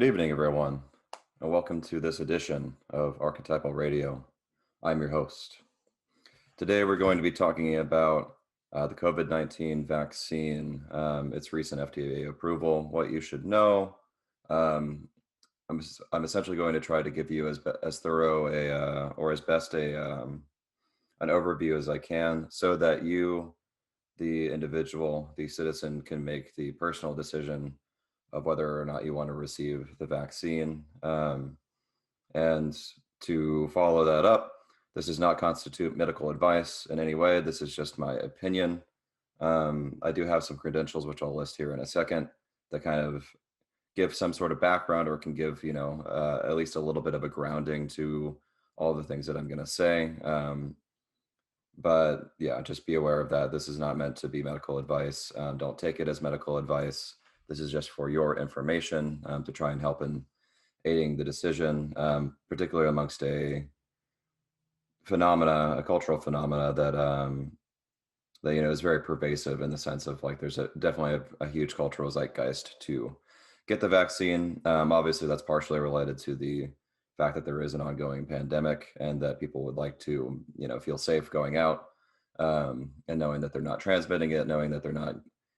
Good evening, everyone, and welcome to this edition of Archetypal Radio. I'm your host. Today, we're going to be talking about the COVID-19 vaccine, its recent FDA approval, what you should know. Um, I'm essentially going to try to give you as thorough or as best an overview as I can, so that you, the individual, the citizen, can make the personal decision of whether or not you want to receive the vaccine. And to follow that up, this does not constitute medical advice in any way. This is just my opinion. I do have some credentials, which I'll list here in a second, that kind of give some sort of background or can give, at least a little bit of a grounding to all the things that I'm going to say. But yeah, just be aware of that. This is not meant to be medical advice. Don't take it as medical advice. This is just for your information to try and help in aiding the decision, particularly amongst a cultural phenomena that is very pervasive in the sense of like there's definitely a huge cultural zeitgeist to get the vaccine. Obviously, that's partially related to the fact that there is an ongoing pandemic and that people would like to feel safe going out, and knowing that they're not transmitting it, knowing that they're not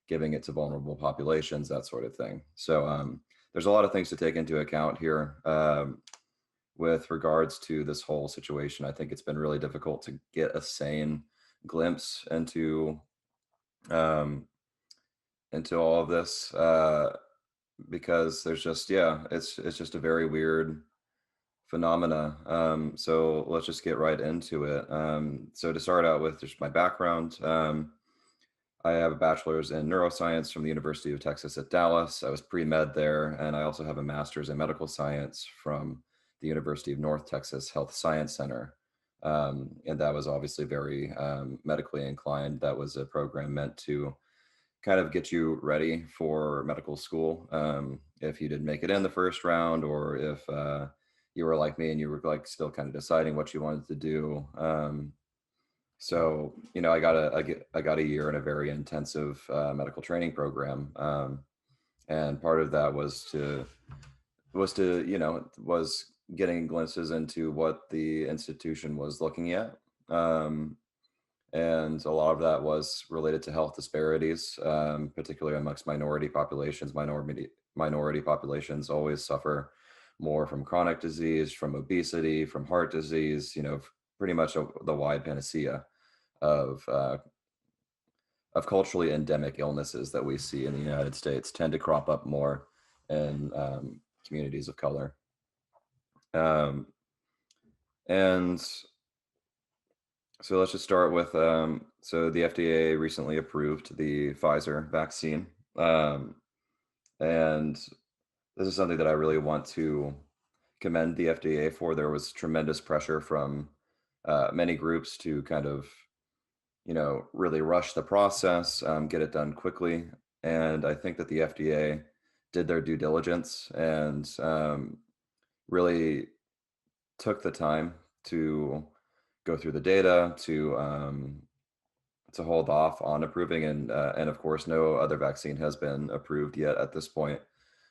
giving it to vulnerable populations, that sort of thing. So there's a lot of things to take into account here with regards to this whole situation. I think it's been really difficult to get a sane glimpse um, into all of this because there's just it's just a very weird phenomena. So let's just get right into it. So to start out with just my background, I have a bachelor's in neuroscience from the University of Texas at Dallas. I was pre-med there, and I also have a master's in medical science from the University of North Texas Health Science Center. And that was obviously very medically inclined. That was a program meant to kind of get you ready for medical school if you didn't make it in the first round, or if you were like me and you were like still kind of deciding what you wanted to do. So I got a year in a very intensive medical training program, and part of that was getting glimpses into what the institution was looking at. And a lot of that was related to health disparities, particularly amongst minority populations. Minority populations always suffer more from chronic disease, from obesity, from heart disease. Pretty much the wide panacea of culturally endemic illnesses that we see in the United States tend to crop up more in communities of color. And so let's just start with, so the FDA recently approved the Pfizer vaccine. And this is something that I really want to commend the FDA for. There was tremendous pressure from many groups to kind of, really rush the process, get it done quickly. And I think that the FDA did their due diligence and really took the time to go through the data to hold off on approving, and of course no other vaccine has been approved yet at this point.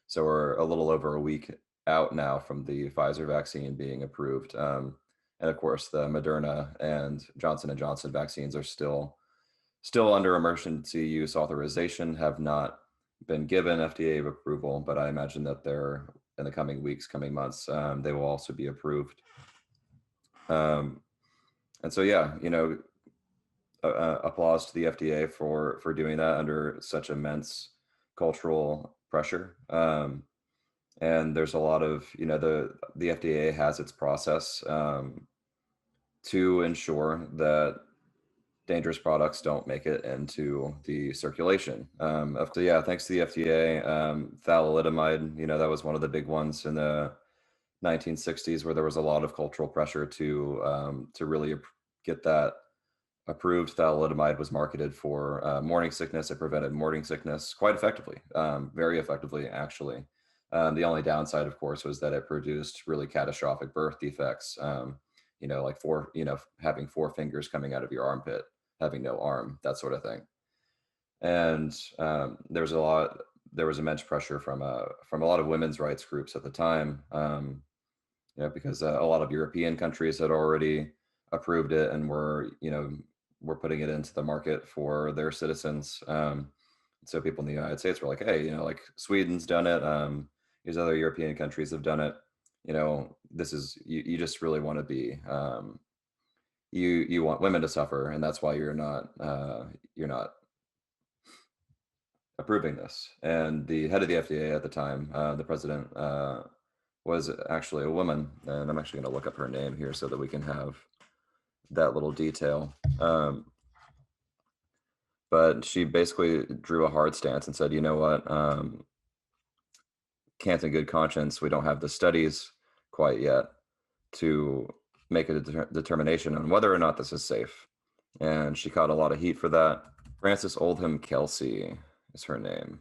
So we're a little over a week out now from the Pfizer vaccine being approved, and of course the Moderna and Johnson & Johnson vaccines are still under emergency use authorization, have not been given FDA approval, but I imagine that they're in the coming weeks, coming months, they will also be approved. And so, applause to the FDA for doing that under such immense cultural pressure. And there's a lot of, the FDA has its process to ensure that dangerous products don't make it into the circulation. Thanks to the FDA, thalidomide, that was one of the big ones in the 1960s, where there was a lot of cultural pressure to really get that approved. Thalidomide was marketed for morning sickness. It prevented morning sickness quite effectively, very effectively, actually. The only downside, of course, was that it produced really catastrophic birth defects. Like having four fingers coming out of your armpit, having no arm, that sort of thing. And there's a lot. there was immense pressure from a lot of women's rights groups at the time, because a lot of European countries had already approved it and were putting it into the market for their citizens. So people in the United States were like, hey, like Sweden's done it. These other European countries have done it. This is you just really want to be you want women to suffer, and that's why you're not approving this. And the head of the FDA at the time, the president, was actually a woman, and I'm actually going to look up her name here so that we can have that little detail. But she basically drew a hard stance and said, you know what, can't in good conscience, we don't have the studies quite yet to make a determination on whether or not this is safe. And she caught a lot of heat for that. Frances Oldham Kelsey is her name.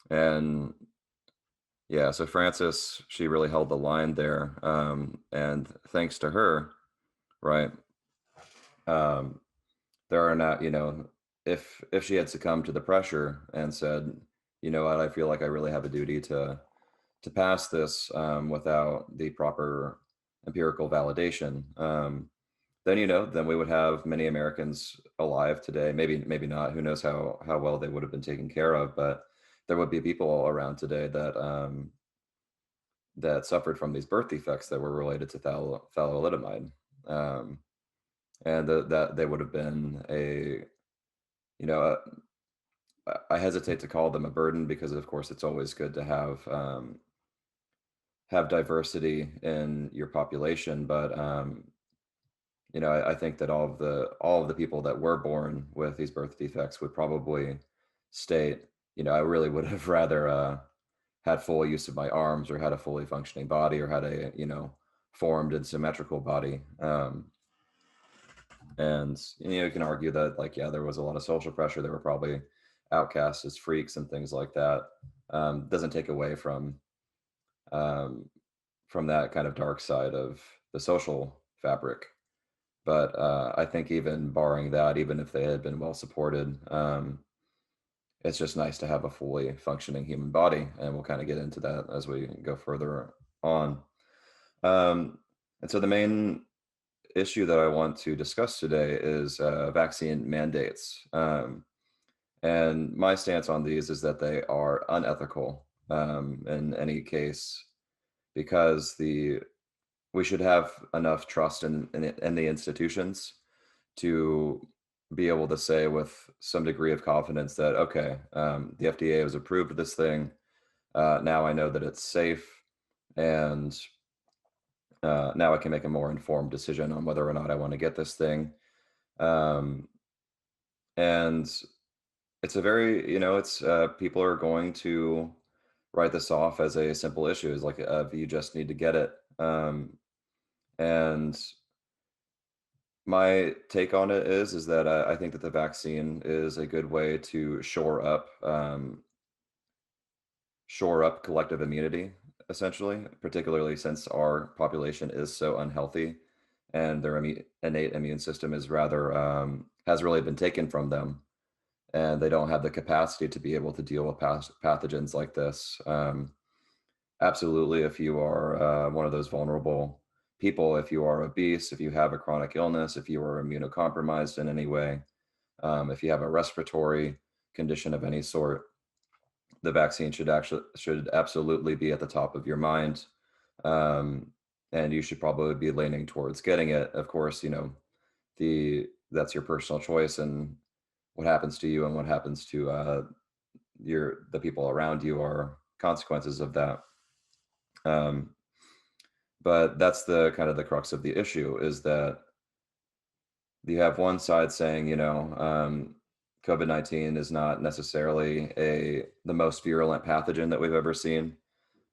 And yeah, so Frances, she really held the line there. And thanks to her, right, um, there are not, if she had succumbed to the pressure and said, you know what, I feel like I really have a duty to pass this without the proper empirical validation, then we would have many Americans alive today. Maybe not. Who knows how well they would have been taken care of, but there would be people around today that suffered from these birth defects that were related to thalidomide, and that they would have been you know, I hesitate to call them a burden because, of course, it's always good to have diversity in your population, but I think that all of the people that were born with these birth defects would probably state, I really would have rather had full use of my arms, or had a fully functioning body, or had a formed and symmetrical body. And you can argue that, like, yeah, there was a lot of social pressure. There were probably outcasts as freaks and things like that. Doesn't take away um, from that kind of dark side of the social fabric. But I think even barring that, even if they had been well supported, it's just nice to have a fully functioning human body, and we'll kind of get into that as we go further on. And so the main issue that I want to discuss today is vaccine mandates. And my stance on these is that they are unethical in any case, because we should have enough trust in the institutions to be able to say with some degree of confidence that, okay, the FDA has approved this thing. Now I know that it's safe, and now I can make a more informed decision on whether or not I want to get this thing. Um, and it's a very, it's people are going to write this off as a simple issue. It's like, you just need to get it. And my take on it is that I think that the vaccine is a good way to shore up collective immunity, essentially, particularly since our population is so unhealthy, and their innate immune system is rather has really been taken from them, and they don't have the capacity to be able to deal with pathogens like this. Absolutely, if you are one of those vulnerable people, if you are obese, if you have a chronic illness, if you are immunocompromised in any way, if you have a respiratory condition of any sort, the vaccine should absolutely be at the top of your mind, um, and you should probably be leaning towards getting it. Of course, that's your personal choice, and what happens to you and what happens to the people around you are consequences of that. Um, but that's the kind of the crux of the issue, is that you have one side saying, COVID-19 is not necessarily the most virulent pathogen that we've ever seen.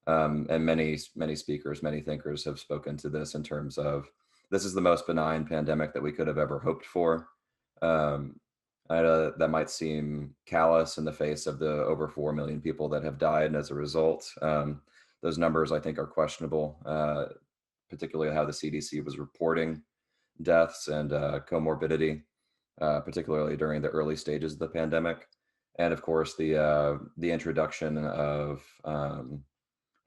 And many speakers, many thinkers have spoken to this in terms of, this is the most benign pandemic that we could have ever hoped for. Um, that might seem callous in the face of the over 4 million people that have died as a result. Those numbers, I think, are questionable, particularly how the CDC was reporting deaths and comorbidity, particularly during the early stages of the pandemic. and of course the introduction of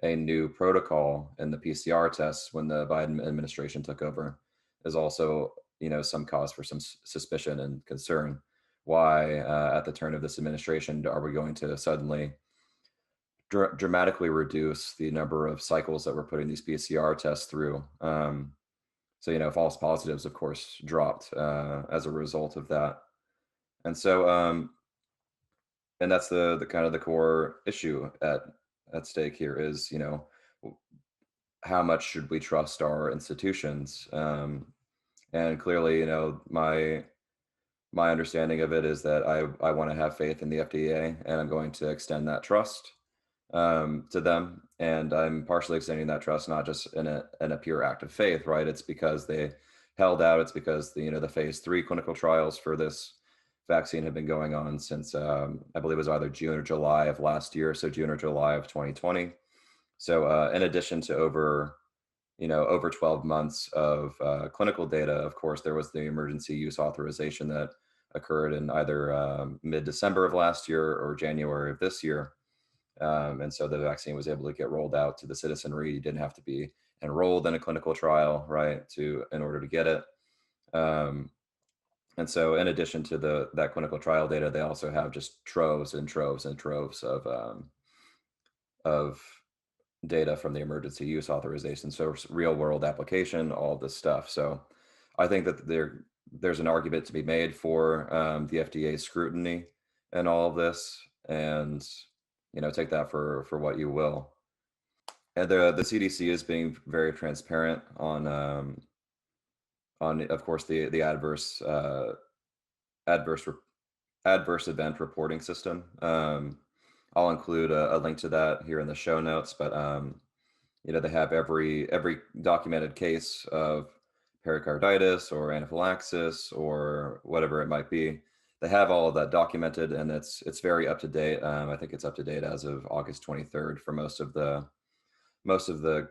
a new protocol in the PCR tests when the Biden administration took over is also, some cause for some suspicion and concern. Why, at the turn of this administration, are we going to suddenly dramatically reduce the number of cycles that we're putting these PCR tests through? So, false positives, of course, dropped as a result of that. And so, and that's the kind of the core issue at stake here is, how much should we trust our institutions? And clearly, my understanding of it is that I want to have faith in the FDA, and I'm going to extend that trust to them. And I'm partially extending that trust not just in a pure act of faith, right? It's because they held out. It's because the phase 3 clinical trials for this vaccine have been going on since I believe it was either June or July of last year, so June or July of 2020. So in addition to over 12 months of clinical data, of course, there was the emergency use authorization that occurred in either mid-December of last year or January of this year. And so the vaccine was able to get rolled out to the citizenry. You didn't have to be enrolled in a clinical trial, right, in order to get it. And so in addition to that clinical trial data, they also have just troves and troves and troves of data from the emergency use authorization. So real world application, all this stuff. So I think that there's an argument to be made for the FDA scrutiny and all of this, and take that for what you will. And the CDC is being very transparent on of course the adverse adverse event reporting system. I'll include a link to that here in the show notes, but they have every documented case of pericarditis or anaphylaxis or whatever it might be. They have all of that documented, and it's very up to date. I think it's up to date as of August 23rd for most of the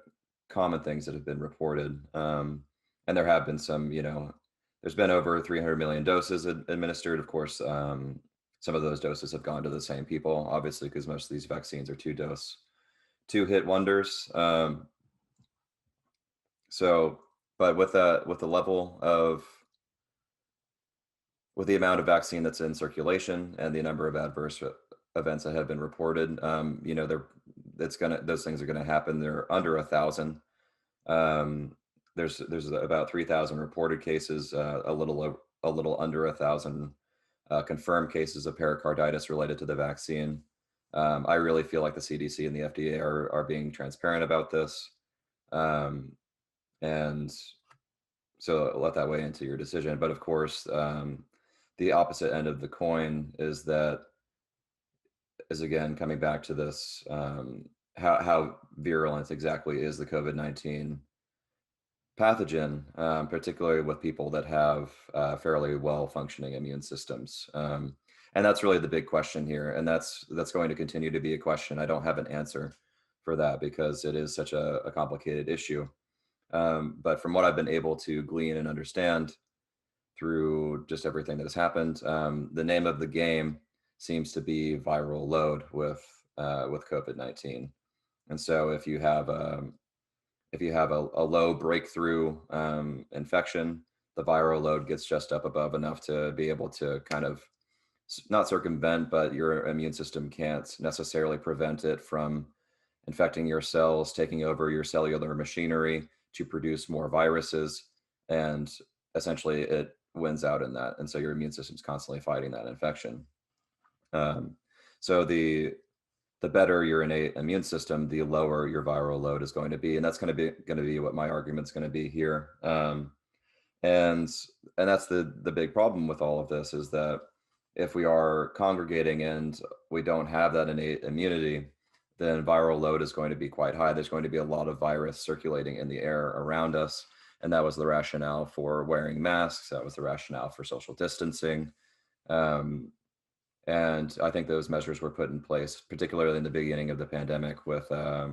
common things that have been reported. And there have been some, there's been over 300 million doses administered. Of course, some of those doses have gone to the same people, obviously, because most of these vaccines are two-hit wonders. So, but with the level of with the amount of vaccine that's in circulation and the number of adverse events that have been reported, those things are gonna happen. They're under 1,000. There's about 3,000 reported cases, a little under 1,000 confirmed cases of pericarditis related to the vaccine. I really feel like the CDC and the FDA are being transparent about this, and so let that weigh into your decision. But of course, the opposite end of the coin is again coming back to this, how virulent exactly is the COVID-19 pathogen, particularly with people that have fairly well functioning immune systems. And that's really the big question here. And that's going to continue to be a question. I don't have an answer for that because it is such a complicated issue. But from what I've been able to glean and understand through just everything that has happened, the name of the game seems to be viral load with COVID-19. And so if you have a low breakthrough infection, the viral load gets just up above enough to be able to kind of not circumvent, but your immune system can't necessarily prevent it from infecting your cells, taking over your cellular machinery to produce more viruses, and essentially it wins out in that. And so your immune system's constantly fighting that infection. So the better your innate immune system, the lower your viral load is going to be, and that's going to be what my argument's going to be here. And that's the big problem with all of this is that if we are congregating and we don't have that innate immunity, then viral load is going to be quite high. There's going to be a lot of virus circulating in the air around us, and that was the rationale for wearing masks. That was the rationale for social distancing. And I think those measures were put in place, particularly in the beginning of the pandemic, with I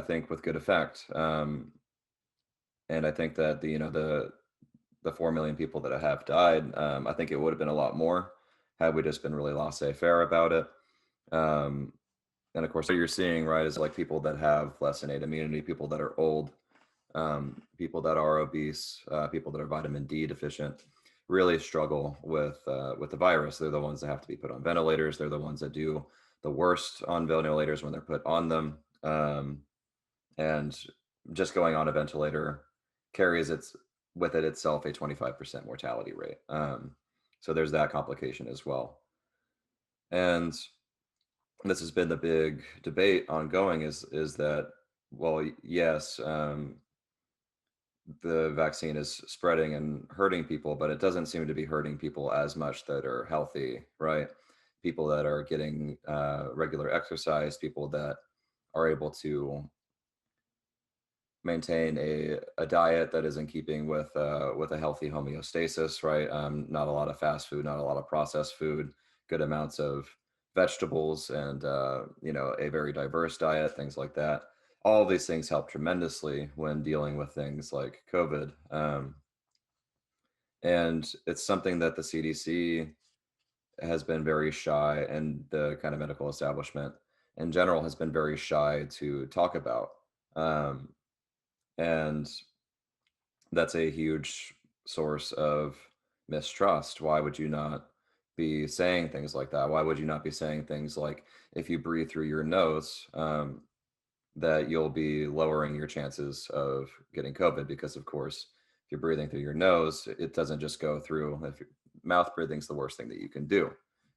think with good effect. And I think that the 4 million people that have died, I think it would have been a lot more had we just been really laissez-faire about it. Um, and of course, what you're seeing, right, is like people that have less innate immunity, people that are old, people that are obese, people that are vitamin D deficient, really struggle with the virus. They're the ones that have to be put on ventilators. They're the ones that do the worst on ventilators when they're put on them. And just going on a ventilator carries its with it itself a 25% mortality rate. So there's that complication as well. And this has been the big debate ongoing is that, well, yes, the vaccine is spreading and hurting people, but it doesn't seem to be hurting people as much that are healthy, right? People that are getting regular exercise, people that are able to maintain a diet that is in keeping with a healthy homeostasis, right? Not a lot of fast food, not a lot of processed food, good amounts of vegetables, and a very diverse diet, things like that. All of these things help tremendously when dealing with things like COVID, and it's something that the CDC has been very shy, and the kind of medical establishment in general has been very shy to talk about. Um, and that's a huge source of mistrust. Why would you not be saying things like that? Why would you not be saying things like, if you breathe through your nose, that you'll be lowering your chances of getting COVID? Because, of course, if you're breathing through your nose, it doesn't just go through. Mouth breathing is the worst thing that you can do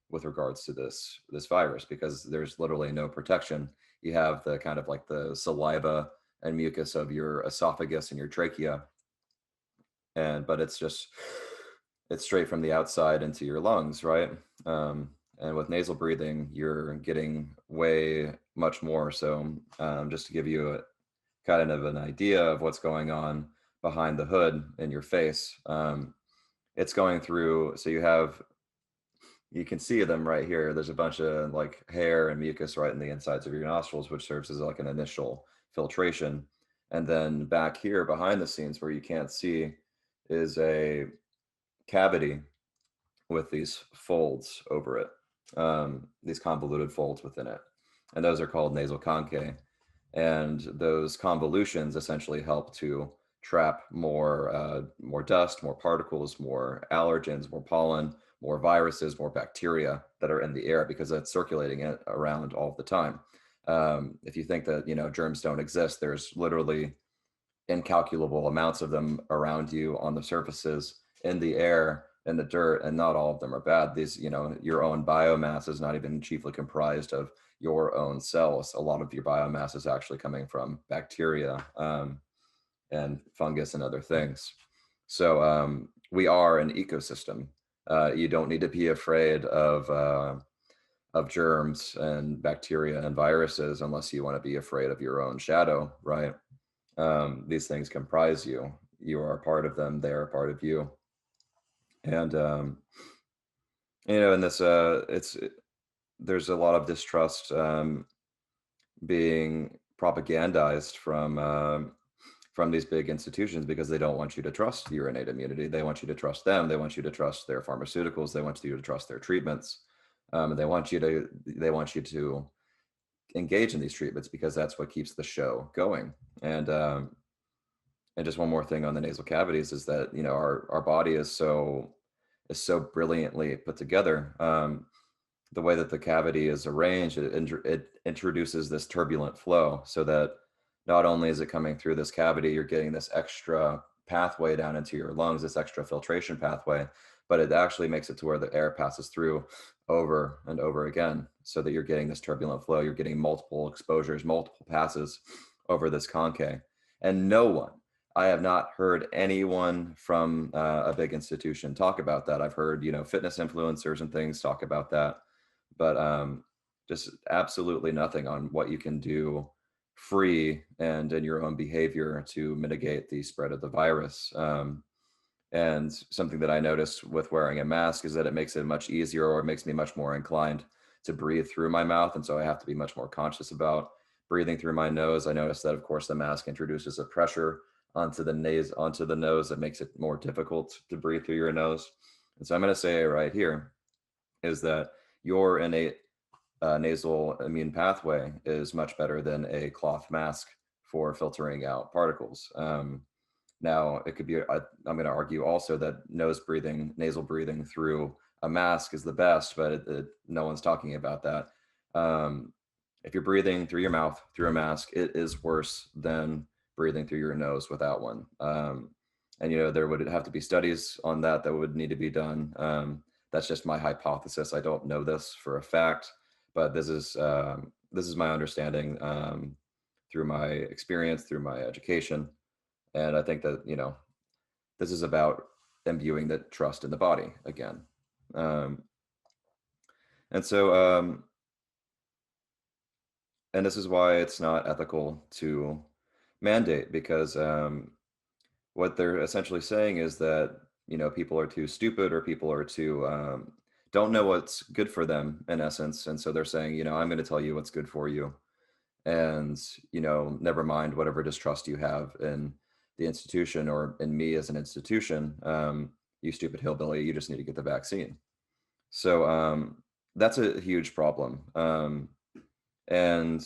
with regards to this virus, because there's literally no protection. You have the kind of like the saliva and mucus of your esophagus and your trachea, but it's straight from the outside into your lungs, right? And with nasal breathing, you're getting way much more. So just to give you a kind of an idea of what's going on behind the hood in your face, it's going through. So you can see them right here. There's a bunch of like hair and mucus right in the insides of your nostrils, which serves as like an initial filtration. And then back here behind the scenes where you can't see is a cavity with these folds over it, these convoluted folds within it. And those are called nasal conchae. And those convolutions essentially help to trap more dust, more particles, more allergens, more pollen, more viruses, more bacteria that are in the air, because it's circulating it around all the time. If you think that germs don't exist, there's literally incalculable amounts of them around you, on the surfaces, in the air, in the dirt, and not all of them are bad. These, your own biomass is not even chiefly comprised of your own cells. A lot of your biomass is actually coming from bacteria, and fungus and other things. So we are an ecosystem. You don't need to be afraid of germs and bacteria and viruses unless you want to be afraid of your own shadow, right? These things comprise you. You are a part of them. They are a part of you. And in this, there's a lot of distrust being propagandized from these big institutions, because they don't want you to trust your innate immunity. They want you to trust them. They want you to trust their pharmaceuticals. They want you to trust their treatments. They want you to engage in these treatments, because that's what keeps the show going. And just one more thing on the nasal cavities is that our body is so brilliantly put together. The way that the cavity is arranged, it introduces this turbulent flow, so that not only is it coming through this cavity, you're getting this extra pathway down into your lungs, this extra filtration pathway, but it actually makes it to where the air passes through over and over again, so that you're getting this turbulent flow. You're getting multiple exposures, multiple passes over this conchae. And I have not heard anyone from a big institution talk about that. I've heard, fitness influencers and things talk about that, but just absolutely nothing on what you can do free and in your own behavior to mitigate the spread of the virus. And something that I noticed with wearing a mask is that it makes it much easier, or it makes me much more inclined to breathe through my mouth. And so I have to be much more conscious about breathing through my nose. I noticed that, of course, the mask introduces a pressure onto the nose that makes it more difficult to breathe through your nose. And so I'm going to say right here, is that your innate nasal immune pathway is much better than a cloth mask for filtering out particles. Now, it could be, I'm going to argue also that nasal breathing through a mask is the best, but no one's talking about that. If you're breathing through your mouth through a mask, it is worse than breathing through your nose without one. And, there would have to be studies on that would need to be done. That's just my hypothesis. I don't know this for a fact, but this is my understanding through my experience, through my education. And I think that, this is about imbuing the trust in the body again. And so, and this is why it's not ethical to mandate, because what they're essentially saying is that, people are too stupid, or people are too, don't know what's good for them in essence. And so they're saying, I'm going to tell you what's good for you. And, never mind whatever distrust you have in the institution or in me as an institution. You stupid hillbilly, you just need to get the vaccine. So that's a huge problem. And,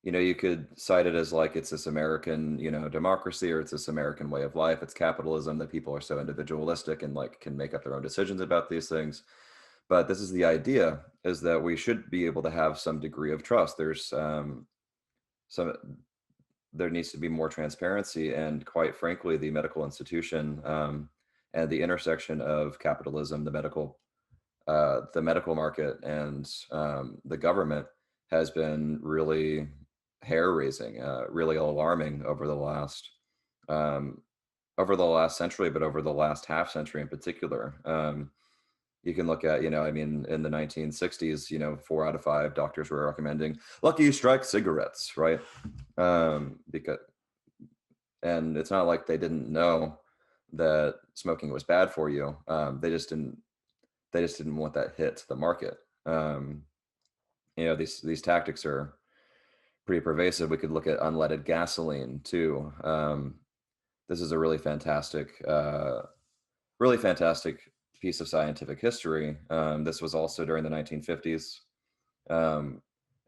you could cite it as like it's this American, democracy, or it's this American way of life. It's capitalism, that people are so individualistic and like can make up their own decisions about these things. But this is the idea, is that we should be able to have some degree of trust. There needs to be more transparency, and quite frankly, the medical institution and the intersection of capitalism, the medical market, and the government has been really hair-raising, really alarming over the last century, but over the last half century in particular. You can look at, in the 1960s, 4 out of 5 doctors were recommending Lucky Strike cigarettes, right? Because, and it's not like they didn't know that smoking was bad for you. They just didn't want that hit to the market. These tactics are pretty pervasive. We could look at unleaded gasoline too. This is a really fantastic piece of scientific history. This was also during the 1950s.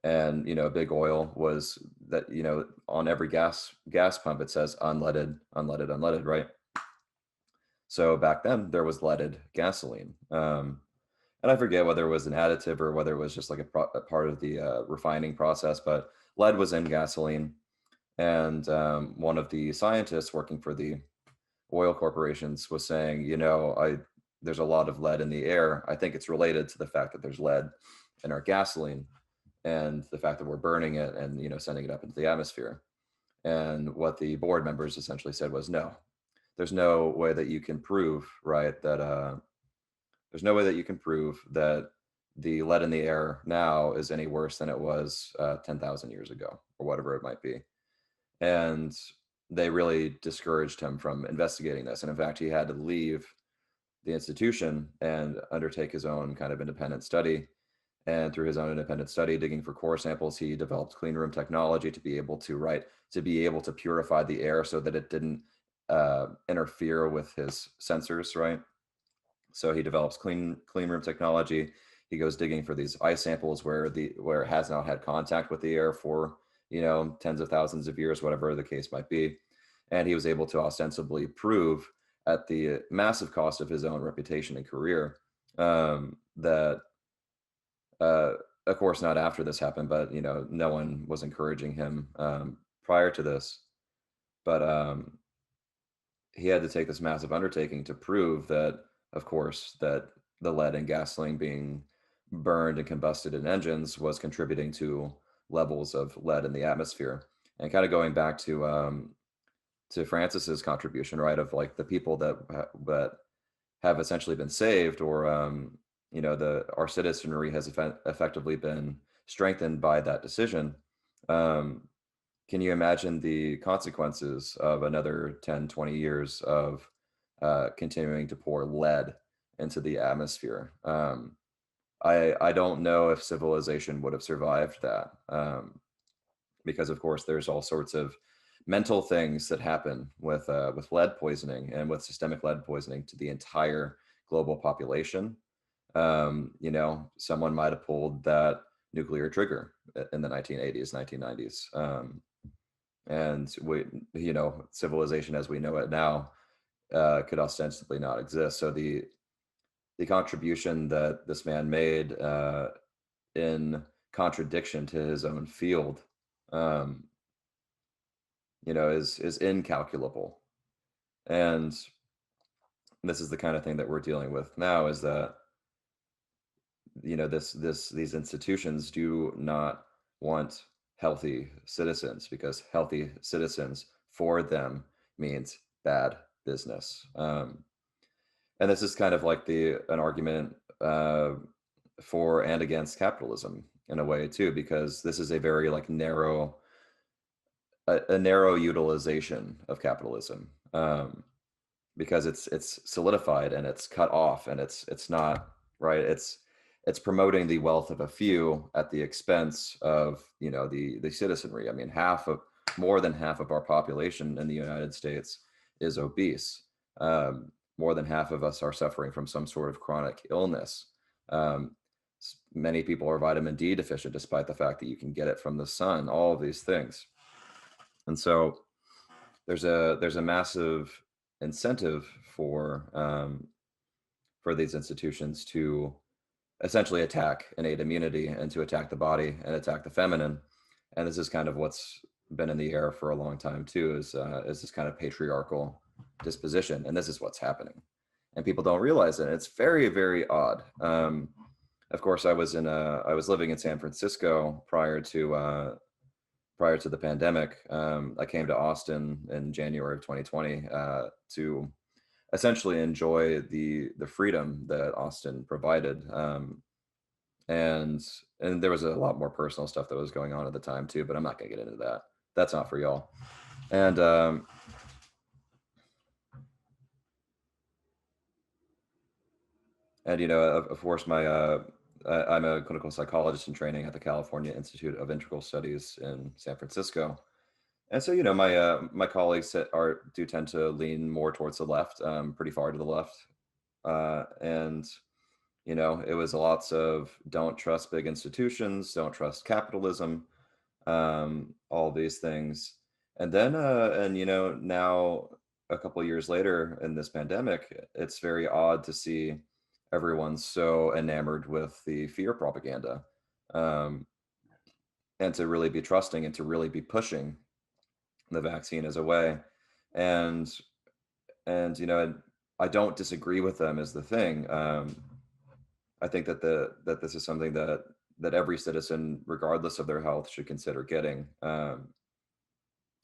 And, big oil was that, on every gas pump, it says unleaded, unleaded, unleaded, right? So back then there was leaded gasoline. And I forget whether it was an additive or whether it was just like a part of the refining process, but lead was in gasoline. And one of the scientists working for the oil corporations was saying, there's a lot of lead in the air. I think it's related to the fact that there's lead in our gasoline, and the fact that we're burning it and, sending it up into the atmosphere. And what the board members essentially said was, no, there's no way that you can prove, right, that there's no way that you can prove that the lead in the air now is any worse than it was 10,000 years ago, or whatever it might be. And they really discouraged him from investigating this. And in fact, he had to leave the institution and undertake his own kind of independent study. And through his own independent study, digging for core samples, he developed clean room technology to be able to purify the air so that it didn't interfere with his sensors, right? So he develops clean room technology. He goes digging for these ice samples where it has not had contact with the air for, tens of thousands of years, whatever the case might be. And he was able to ostensibly prove, at the massive cost of his own reputation and career, that, of course, not after this happened, but, no one was encouraging him prior to this. But he had to take this massive undertaking to prove that, of course, that the lead in gasoline being burned and combusted in engines was contributing to levels of lead in the atmosphere. And kind of going back to Francis's contribution, right, of like the people that have essentially been saved, or our citizenry has effectively been strengthened by that decision. Can you imagine the consequences of another 10, 20 years of continuing to pour lead into the atmosphere? I don't know if civilization would have survived that, because of course there's all sorts of mental things that happen with lead poisoning, and with systemic lead poisoning to the entire global population. Someone might have pulled that nuclear trigger in the 1980s, 1990s. And civilization as we know it now could ostensibly not exist. So the contribution that this man made in contradiction to his own field, um, is incalculable. And this is the kind of thing that we're dealing with now, is that these institutions do not want healthy citizens, because healthy citizens for them means bad business. And this is kind of like an argument for and against capitalism in a way too, because this is a very like a narrow utilization of capitalism, because it's solidified and it's cut off, and it's not right. It's promoting the wealth of a few at the expense of the citizenry. I mean, more than half of our population in the United States is obese. More than half of us are suffering from some sort of chronic illness. Um, Many people are vitamin D deficient, despite the fact that you can get it from the sun. All of these things, and so there's a massive incentive for these institutions to essentially attack innate immunity and to attack the body and attack the feminine. And this is kind of what's been in the air for a long time too, is this kind of patriarchal disposition, and this is what's happening, and people don't realize it. It's very, very odd. Of course, I was living in San Francisco prior to the pandemic. I came to Austin in January of 2020 to essentially enjoy the freedom that Austin provided. And there was a lot more personal stuff that was going on at the time too, but I'm not going to get into that. That's not for y'all. And of course, I'm a clinical psychologist in training at the California Institute of Integral Studies in San Francisco. And so, my colleagues do tend to lean more towards the left, pretty far to the left. And it was lots of don't trust big institutions, don't trust capitalism, all these things. And then, now a couple of years later in this pandemic, it's very odd to see everyone so enamored with the fear propaganda, um, and to really be trusting and to really be pushing the vaccine as a way. And I don't disagree with them is the thing. I think that this is something that every citizen, regardless of their health, should consider getting,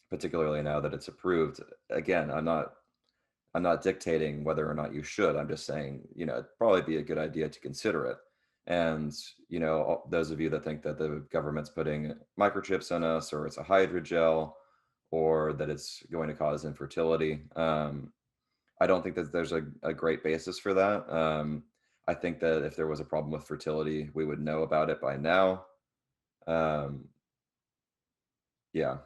particularly now that it's approved. Again, I'm not dictating whether or not you should. I'm just saying, it'd probably be a good idea to consider it. And those of you that think that the government's putting microchips in us, or it's a hydrogel, or that it's going to cause infertility, I don't think that there's a great basis for that. I think that if there was a problem with fertility, we would know about it by now. Um, yeah,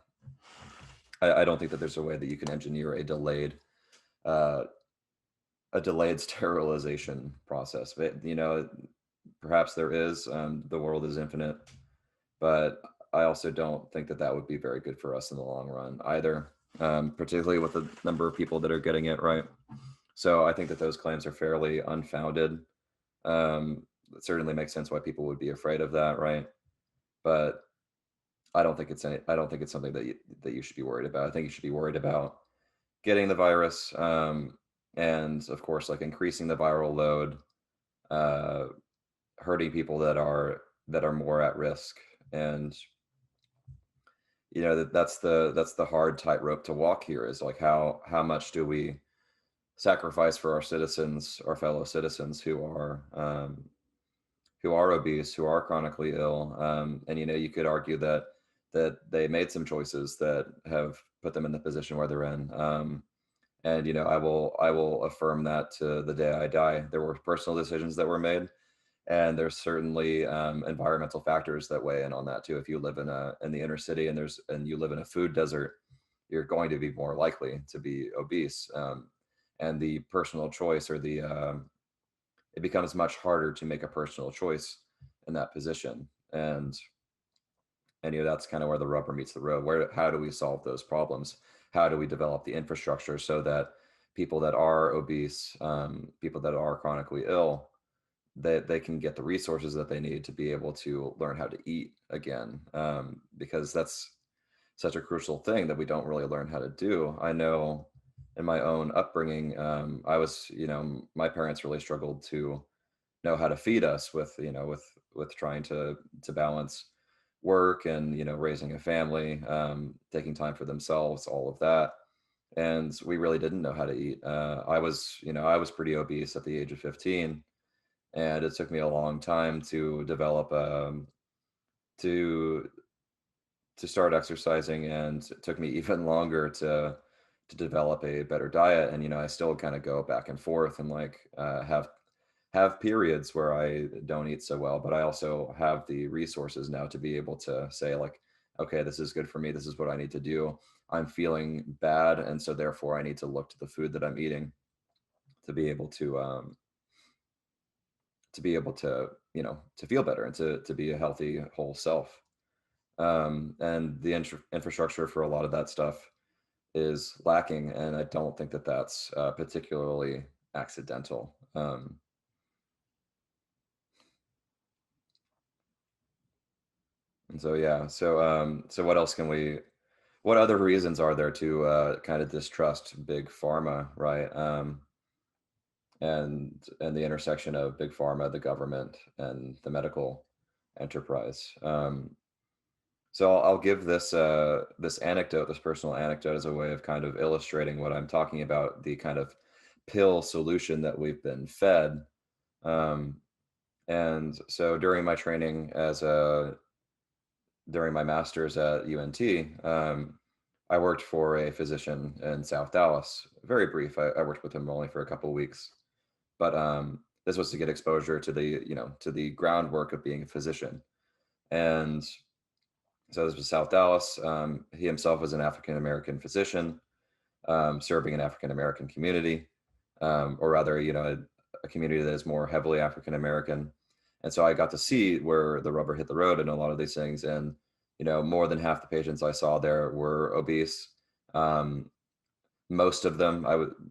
I don't think that there's a way that you can engineer uh, a delayed sterilization process. But perhaps there is. The world is infinite, but I also don't think that that would be very good for us in the long run either. Particularly with the number of people that are getting it, right? So I think that those claims are fairly unfounded. It certainly makes sense why people would be afraid of that, right? But I don't think it's something that you should be worried about. I think you should be worried about getting the virus, and of course, like increasing the viral load, uh, hurting people that are more at risk. And that's the hard tightrope to walk here, is like how much do we sacrifice for our citizens, our fellow citizens who are obese, who are chronically ill. And you could argue that they made some choices that have put them in the position where they're in. And I will affirm that to the day I die. There were personal decisions that were made, and there's certainly environmental factors that weigh in on that too. If you live in the inner city and you live in a food desert, you're going to be more likely to be obese. And the personal choice, or it becomes much harder to make a personal choice in that position. And that's kind of where the rubber meets the road. How do we solve those problems? How do we develop the infrastructure so that people that are obese, people that are chronically ill, they can get the resources that they need to be able to learn how to eat again, because that's such a crucial thing that we don't really learn how to do. I know in my own upbringing, my parents really struggled to know how to feed us with trying to balance work and raising a family, taking time for themselves, all of that. And we really didn't know how to eat. I was pretty obese at the age of 15, and it took me a long time to develop to to start exercising, and it took me even longer to develop a better diet. And I still kind of go back and forth and have periods where I don't eat so well, but I also have the resources now to be able to say, like, okay, this is good for me. This is what I need to do. I'm feeling bad, and so therefore I need to look to the food that I'm eating to be able to feel better and to be a healthy whole self. And the infrastructure for a lot of that stuff is lacking, and I don't think that that's particularly accidental. And so yeah, so what other reasons are there to kind of distrust big pharma, right? And the intersection of big pharma, the government, and the medical enterprise. So I'll give this anecdote, this personal anecdote, as a way of kind of illustrating what I'm talking about, the kind of pill solution that we've been fed. Um, and so during my master's at UNT, I worked for a physician in South Dallas. Very brief. I worked with him only for a couple of weeks, but this was to get exposure to the groundwork of being a physician. And so this was South Dallas. He himself was an African American physician, serving an African American community, or rather, a community that is more heavily African American. And so I got to see where the rubber hit the road in a lot of these things. And more than half the patients I saw there were obese. Um, Most of them,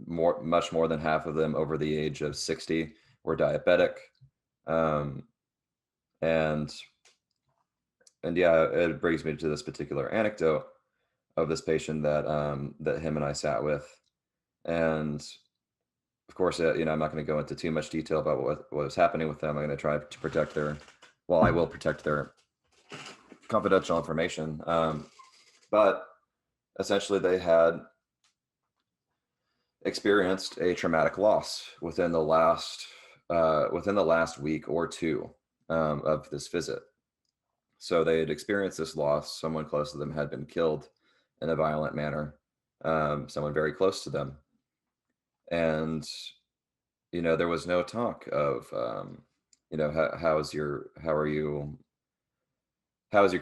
much more than half of them, over the age of 60, were diabetic. Um, and and yeah, it brings me to this particular anecdote of this patient that him and I sat with. And of course, I'm not going to go into too much detail about what was happening with them. I'm going to try to protect I will protect their confidential information. But essentially, they had experienced a traumatic loss within the last week or two of this visit. So they had experienced this loss. Someone close to them had been killed in a violent manner. Someone very close to them, and there was no talk of how is your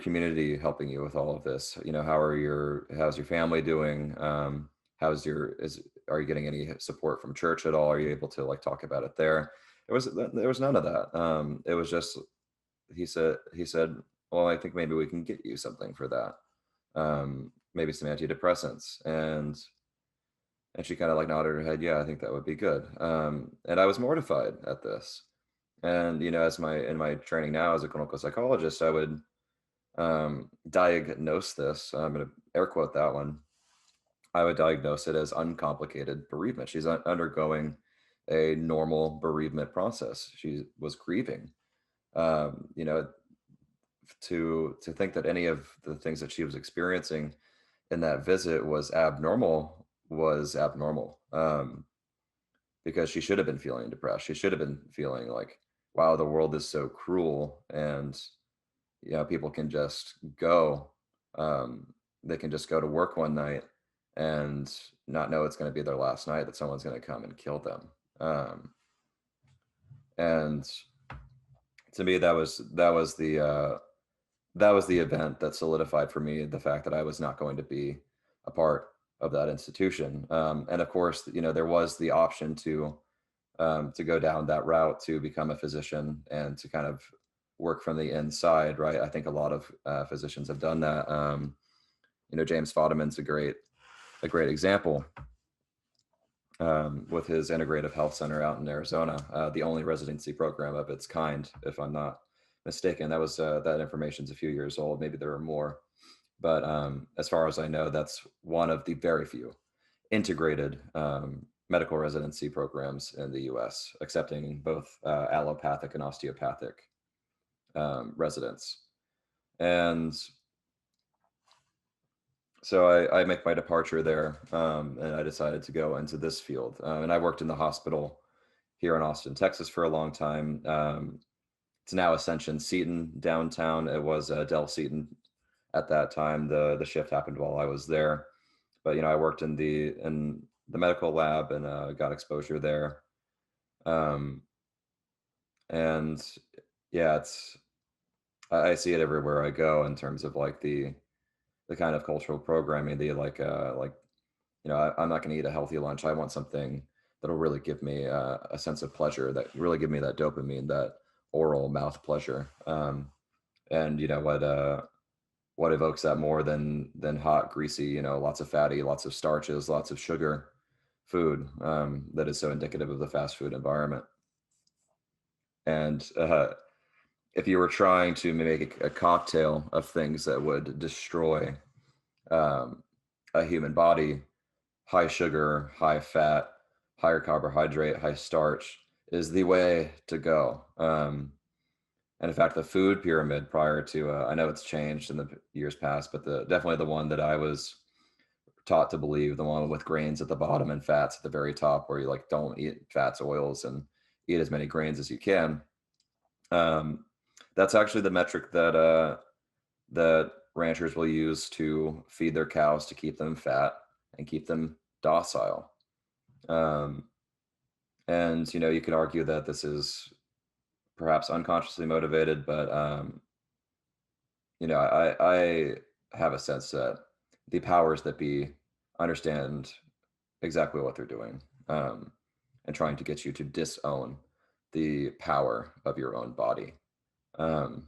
community helping you with all of this? How's your family doing? Are you getting any support from church at all? Are you able to like talk about it there? There was none of that. It was just he said, well, I think maybe we can get you something for that. Maybe some antidepressants. And she kind of like nodded her head. Yeah, I think that would be good. And I was mortified at this. And in my training now as a clinical psychologist, I would diagnose this. I'm going to air quote that one. I would diagnose it as uncomplicated bereavement. She's undergoing a normal bereavement process. She was grieving. Um, you know, to think that any of the things that she was experiencing in that visit was abnormal. Because she should have been feeling depressed. She should have been feeling like, wow, the world is so cruel, and people can just go. Um, they can just go to work one night and not know it's going to be their last night. That someone's going to come and kill them. And to me, that was the event that solidified for me the fact that I was not going to be a part of that institution. And of course, there was the option to to go down that route to become a physician and to kind of work from the inside, right? I think a lot of physicians have done that. James Fodman's a great example with his integrative health center out in Arizona, the only residency program of its kind, if I'm not mistaken. That was that information's a few years old. Maybe there are more, but as far as I know, that's one of the very few integrated medical residency programs in the U.S., accepting both allopathic and osteopathic residents. And so I make my departure there, and I decided to go into this field. And I worked in the hospital here in Austin, Texas for a long time. It's now Ascension Seton downtown. It was Del Seton at that time. The shift happened while I was there, but I worked in the medical lab and got exposure there. And yeah, I see it everywhere I go in terms of like the kind of cultural programming. I'm not going to eat a healthy lunch. I want something that'll really give me a sense of pleasure, that really give me that dopamine, that oral mouth pleasure. And what evokes that more than hot, greasy, lots of fatty, lots of starches, lots of sugar food that is so indicative of the fast food environment. And if you were trying to make a cocktail of things that would destroy a human body, high sugar, high fat, higher carbohydrate, high starch is the way to go. And in fact, the food pyramid prior to, I know it's changed in the years past, but definitely the one that I was taught to believe, the one with grains at the bottom and fats at the very top, where you like don't eat fats, oils, and eat as many grains as you can. That's actually the metric that ranchers will use to feed their cows to keep them fat and keep them docile. And you can argue that this is perhaps unconsciously motivated, but I have a sense that the powers that be understand exactly what they're doing, and trying to get you to disown the power of your own body, and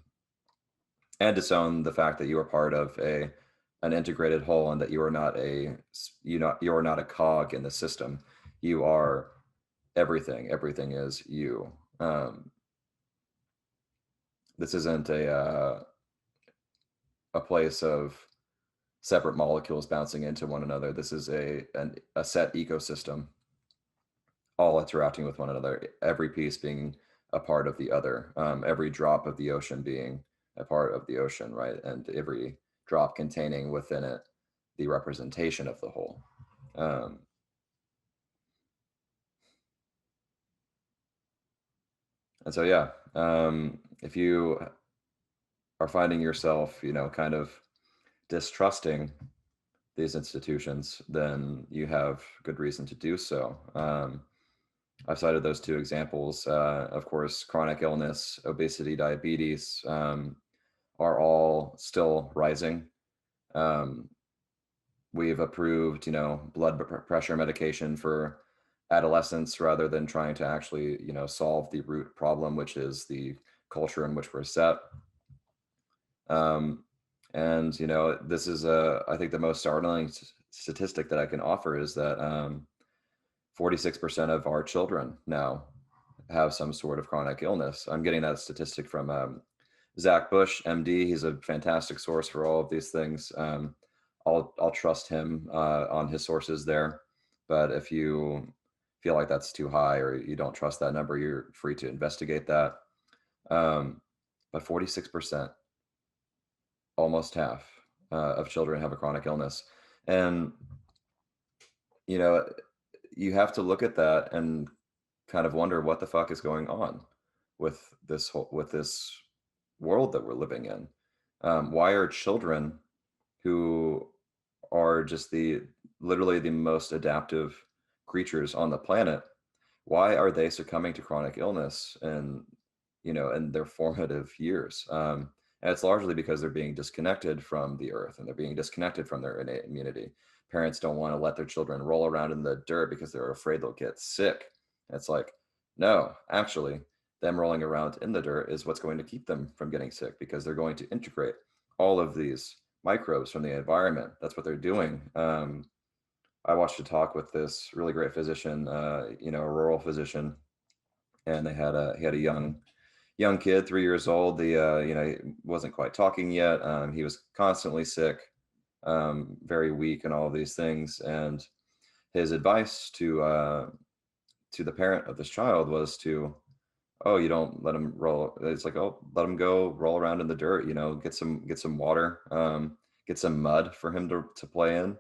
disown the fact that you are part of an integrated whole, and that you are not a cog in the system. You are everything. Everything is you. This isn't a place of separate molecules bouncing into one another. This is a set ecosystem, all interacting with one another, every piece being a part of the other, every drop of the ocean being a part of the ocean, right? And every drop containing within it the representation of the whole. And so, yeah, if you are finding yourself, kind of distrusting these institutions, then you have good reason to do so. I've cited those two examples. Of course, chronic illness, obesity, diabetes are all still rising. We've approved, blood pressure medication for adolescents rather than trying to actually, solve the root problem, which is the culture in which we're set. And this is I think the most startling statistic that I can offer is that 46% of our children now have some sort of chronic illness. I'm getting that statistic from Zach Bush, MD. He's a fantastic source for all of these things. I'll trust him on his sources there. But if you feel like that's too high or you don't trust that number, you're free to investigate that. But 46%, almost half of children have a chronic illness. And, you have to look at that and kind of wonder what the fuck is going on with this world that we're living in. Why are children who are just literally the most adaptive creatures on the planet, why are they succumbing to chronic illness and in their formative years? And it's largely because they're being disconnected from the earth, and they're being disconnected from their innate immunity. Parents don't want to let their children roll around in the dirt because they're afraid they'll get sick. It's like, No, actually, them rolling around in the dirt is what's going to keep them from getting sick because they're going to integrate all of these microbes from the environment. That's what they're doing. I watched a talk with this really great physician, a rural physician, and he had a young kid, 3 years old. He wasn't quite talking yet. He was constantly sick, very weak, and all of these things. And his advice to the parent of this child was to, oh, you don't let him roll. It's like, oh, let him go roll around in the dirt. Get some water, get some mud for him to play in.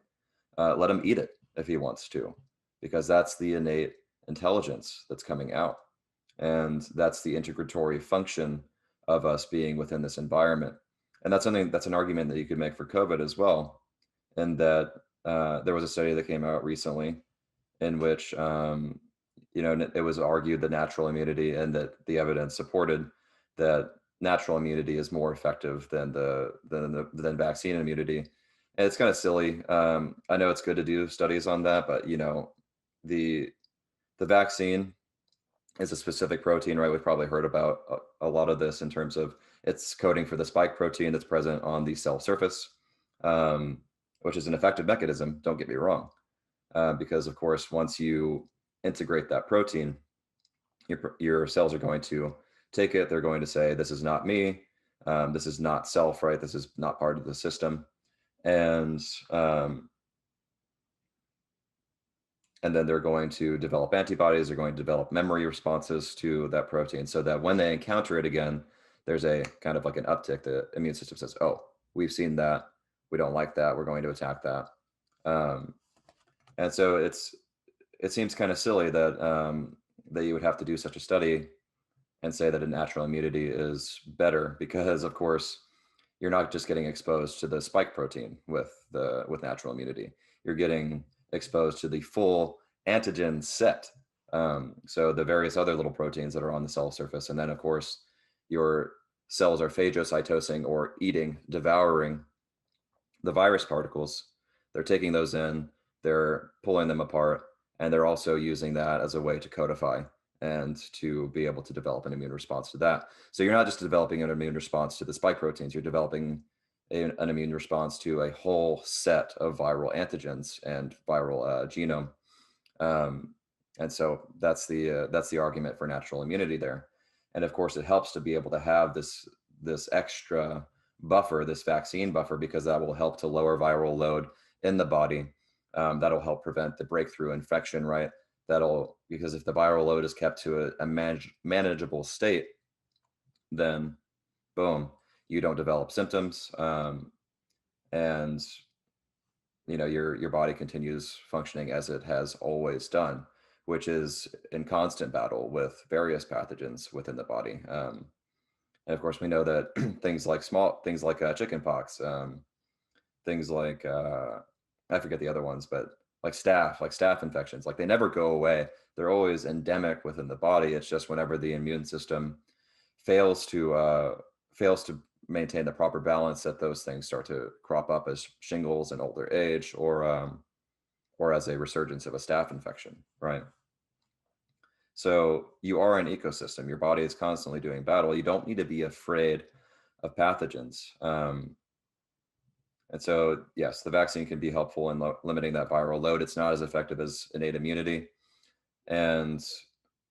Let him eat it if he wants to, because that's the innate intelligence that's coming out. And that's the integratory function of us being within this environment. And that's an argument that you could make for COVID as well. And that there was a study that came out recently in which, it was argued that natural immunity and that the evidence supported that natural immunity is more effective than vaccine immunity. And it's kind of silly. I know it's good to do studies on that, but the the vaccine is a specific protein, right? We've probably heard about a lot of this in terms of its coding for the spike protein that's present on the cell surface, um, which is an effective mechanism. Don't get me wrong, because of course, once you integrate that protein, your cells are going to take it. They're going to say, "This is not me. This is not self, right? This is not part of the system," and um, and then they're going to develop antibodies. They're going to develop memory responses to that protein, so that when they encounter it again, there's a kind of like an uptick. The immune system says, "Oh, we've seen that. We don't like that. We're going to attack that." Um, and so it seems kind of silly that you would have to do such a study and say that a natural immunity is better because, of course, you're not just getting exposed to the spike protein with natural immunity. You're getting exposed to the full antigen set. So the various other little proteins that are on the cell surface, and then of course your cells are phagocytosing or eating, devouring the virus particles. They're taking those in, they're pulling them apart, and they're also using that as a way to codify and to be able to develop an immune response to that. So you're not just developing an immune response to the spike proteins, you're developing an immune response to a whole set of viral antigens and viral genome. Um, and so that's the argument for natural immunity there. And of course, it helps to be able to have this extra buffer, this vaccine buffer, because that will help to lower viral load in the body. That'll help prevent the breakthrough infection, right? Because if the viral load is kept to a manageable state, then boom, you don't develop symptoms, and your body continues functioning as it has always done, which is in constant battle with various pathogens within the body. And of course, we know that things like chickenpox, things like I forget the other ones, but like staph infections, like they never go away. They're always endemic within the body. It's just whenever the immune system fails to fails to maintain the proper balance, that those things start to crop up as shingles in older age, or as a resurgence of a staph infection, right? So you are an ecosystem. Your body is constantly doing battle. You don't need to be afraid of pathogens. And so, yes, the vaccine can be helpful in limiting that viral load. It's not as effective as innate immunity, and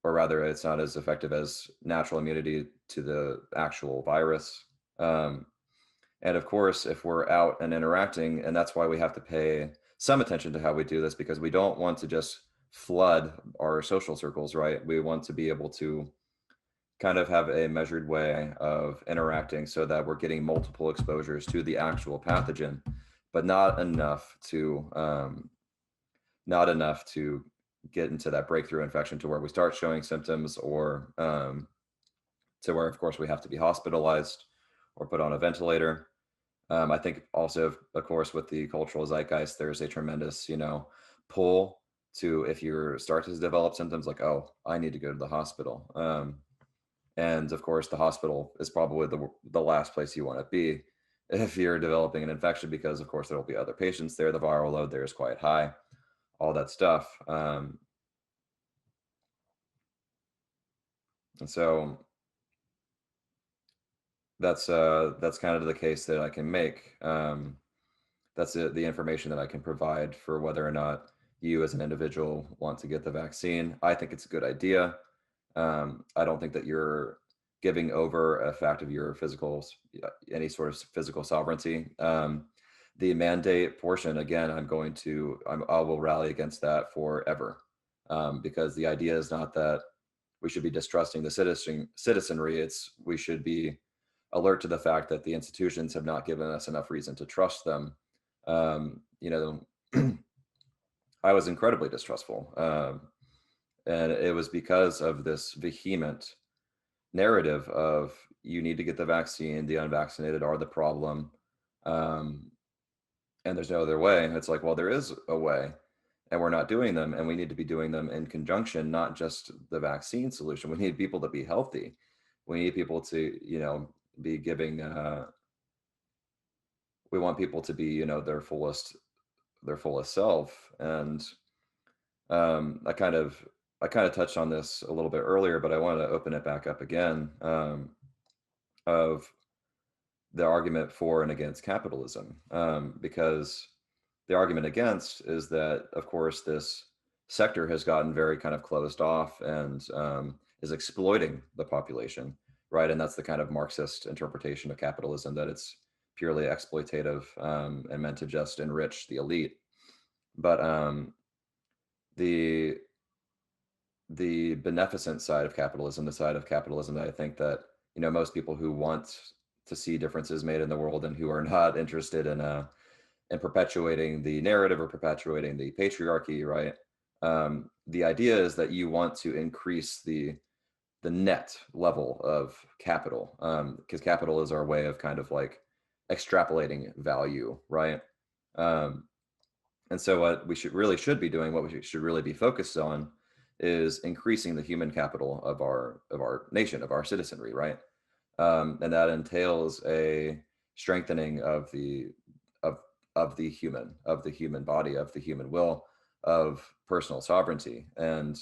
or rather, it's not as effective as natural immunity to the actual virus. Um, and of course, if we're out and interacting, and that's why we have to pay some attention to how we do this, because we don't want to just flood our social circles, right? We want to be able to kind of have a measured way of interacting so that we're getting multiple exposures to the actual pathogen, but not enough to get into that breakthrough infection to where we start showing symptoms, or to where, of course, we have to be hospitalized or put on a ventilator. I think also, of course, with the cultural zeitgeist, there's a tremendous, pull to, if you start to develop symptoms, like, oh, I need to go to the hospital. And of course, the hospital is probably the last place you want to be if you're developing an infection, because of course there will be other patients there. The viral load there is quite high, all that stuff. And so that's kind of the case that I can make. That's it, the information that I can provide for whether or not you as an individual want to get the vaccine. I think it's a good idea. I don't think that you're giving over a fact of your any sort of physical sovereignty. The mandate portion, again, I will rally against that forever, because the idea is not that we should be distrusting the citizenry. It's we should be alert to the fact that the institutions have not given us enough reason to trust them. You know, I was incredibly distrustful, and it was because of this vehement narrative of you need to get the vaccine, the unvaccinated are the problem, um, and there's no other way. And it's like, well, there is a way, and we're not doing them, and we need to be doing them in conjunction, not just the vaccine solution. We need people to be healthy. We need people to, be giving. We want people to be, their fullest self, and I kind of touched on this a little bit earlier, but I want to open it back up again, of the argument for and against capitalism, because the argument against is that, of course, this sector has gotten very kind of closed off and is exploiting the population, right? And that's the kind of Marxist interpretation of capitalism, that it's purely exploitative, and meant to just enrich the elite. But the the beneficent side of capitalism, the side of capitalism that I think that most people who want to see differences made in the world and who are not interested in perpetuating the narrative or perpetuating the patriarchy, right? The idea is that you want to increase the net level of capital, because capital is our way of kind of like extrapolating value, right? Um, and so what we should be doing, what we should really be focused on, is increasing the human capital of our nation, of our citizenry, right? And that entails a strengthening of of the human body, of the human will, of personal sovereignty, um,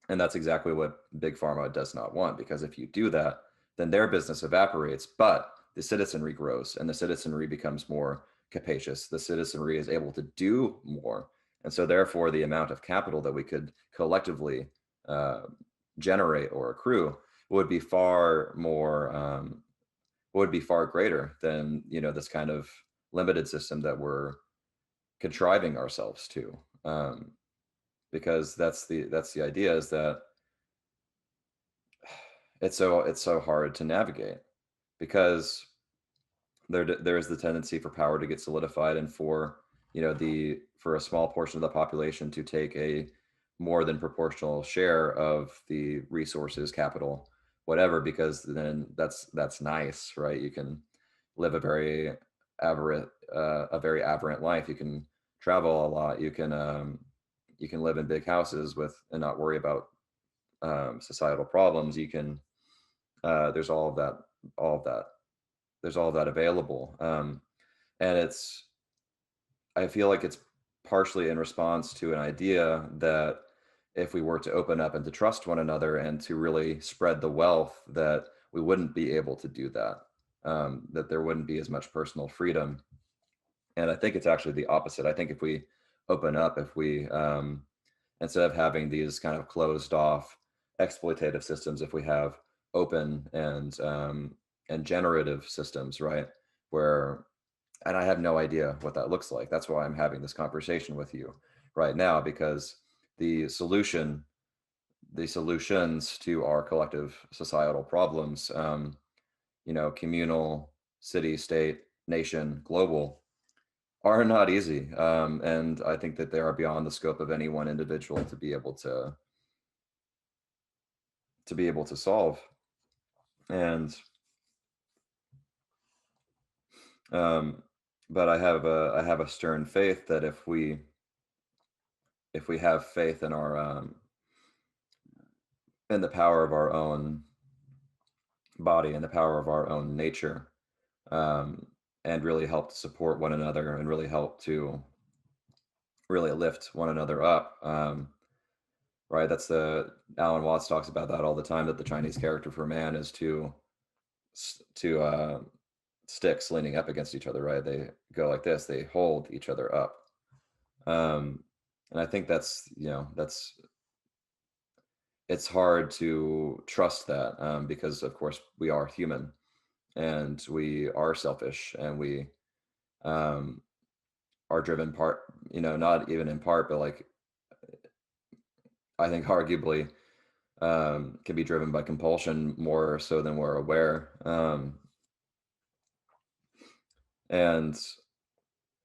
and that's exactly what Big Pharma does not want, because if you do that, then their business evaporates, but the citizenry grows and the citizenry becomes more capacious. The citizenry is able to do more. And so, therefore, the amount of capital that we could collectively uh, generate or accrue would be far more, would be far greater than, this kind of limited system that we're contriving ourselves to. Because that's the idea, is that it's so hard to navigate, because there is the tendency for power to get solidified, and for for a small portion of the population to take a more than proportional share of the resources, capital, whatever, because then that's nice, right? You can live a very aberrant life. You can travel a lot. You can live in big houses and not worry about societal problems. You can there's all of that there's all of that available, and I feel like it's partially in response to an idea that if we were to open up and to trust one another and to really spread the wealth, that we wouldn't be able to do that, that there wouldn't be as much personal freedom. And I think it's actually the opposite. I think if we open up, if we instead of having these kind of closed off exploitative systems, if we have open and generative systems, right? Where And I have no idea what that looks like. That's why I'm having this conversation with you right now, because the solution, the solutions to our collective societal problems, communal, city, state, nation, global, are not easy, and I think that they are beyond the scope of any one individual to be able to solve. And um, but I have a stern faith that if we have faith in our in the power of our own body and the power of our own nature, um, and really help to support one another and really help to really lift one another up, right? That's the Alan Watts talks about that all the time, that the Chinese character for man is two sticks leaning up against each other, right? They go like this, they hold each other up. Um, and I think that's it's hard to trust that, because of course we are human and we are selfish, and we um, are driven part, not even in part, but like I think arguably can be driven by compulsion more so than we're aware. And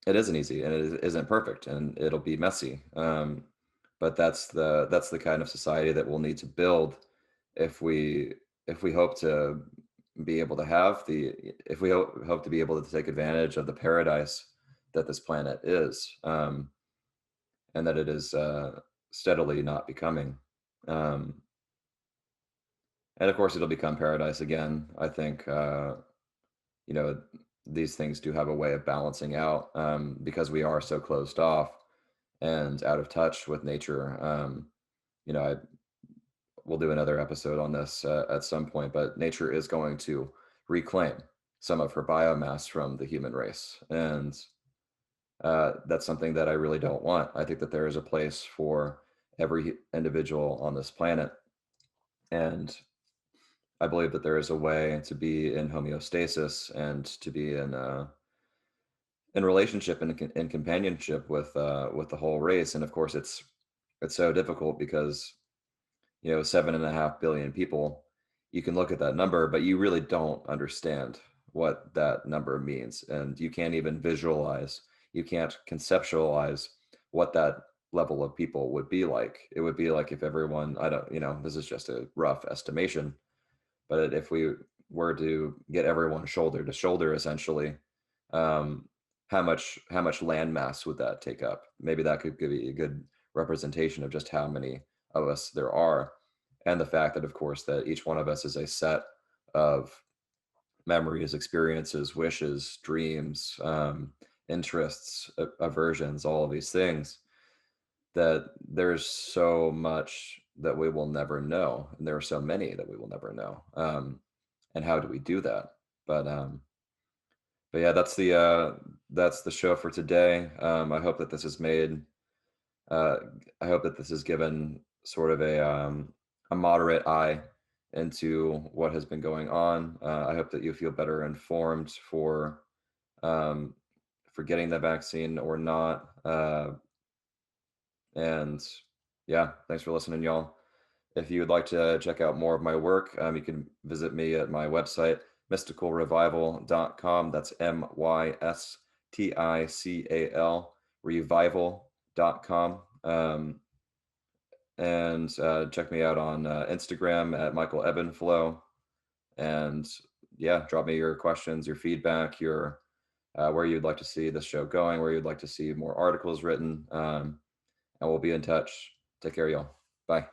it isn't easy, and it isn't perfect, and it'll be messy. But that's the kind of society that we'll need to build if we hope to be able to have the if we hope to be able to take advantage of the paradise that this planet is, and that it is steadily not becoming. Um, and of course, it'll become paradise again. I think you know these things do have a way of balancing out, because we are so closed off and out of touch with nature. I will do another episode on this at some point, but nature is going to reclaim some of her biomass from the human race, and that's something that I really don't want. I think that there is a place for every individual on this planet, and I believe that there is a way to be in homeostasis and to be in relationship and in companionship with the whole race. And of course, it's so difficult because 7.5 billion people. You can look at that number, but you really don't understand what that number means, and you can't even visualize. You can't conceptualize what that level of people would be like. It would be like if everyone, I don't, this is just a rough estimation, but if we were to get everyone shoulder to shoulder, essentially, um, how much land mass would that take up? Maybe that could give you a good representation of just how many of us there are, and the fact that, of course, that each one of us is a set of memories, experiences, wishes, dreams, interests, aversions, all of these things. That there's so much that we will never know, and there are so many that we will never know. And how do we do that? But um, but yeah, that's the show for today. I hope that this has made uh, I hope that this has given sort of a moderate eye into what has been going on. I hope that you feel better informed um, for getting the vaccine or not. And yeah, thanks for listening, y'all. If you would like to check out more of my work, you can visit me at my website, mysticalrevival.com. That's MYSTICAL revival.com. And check me out on Instagram at Michael Ebenflow. And yeah, drop me your questions, your feedback, your where you'd like to see this show going, where you'd like to see more articles written. And we'll be in touch. Take care, y'all. Bye.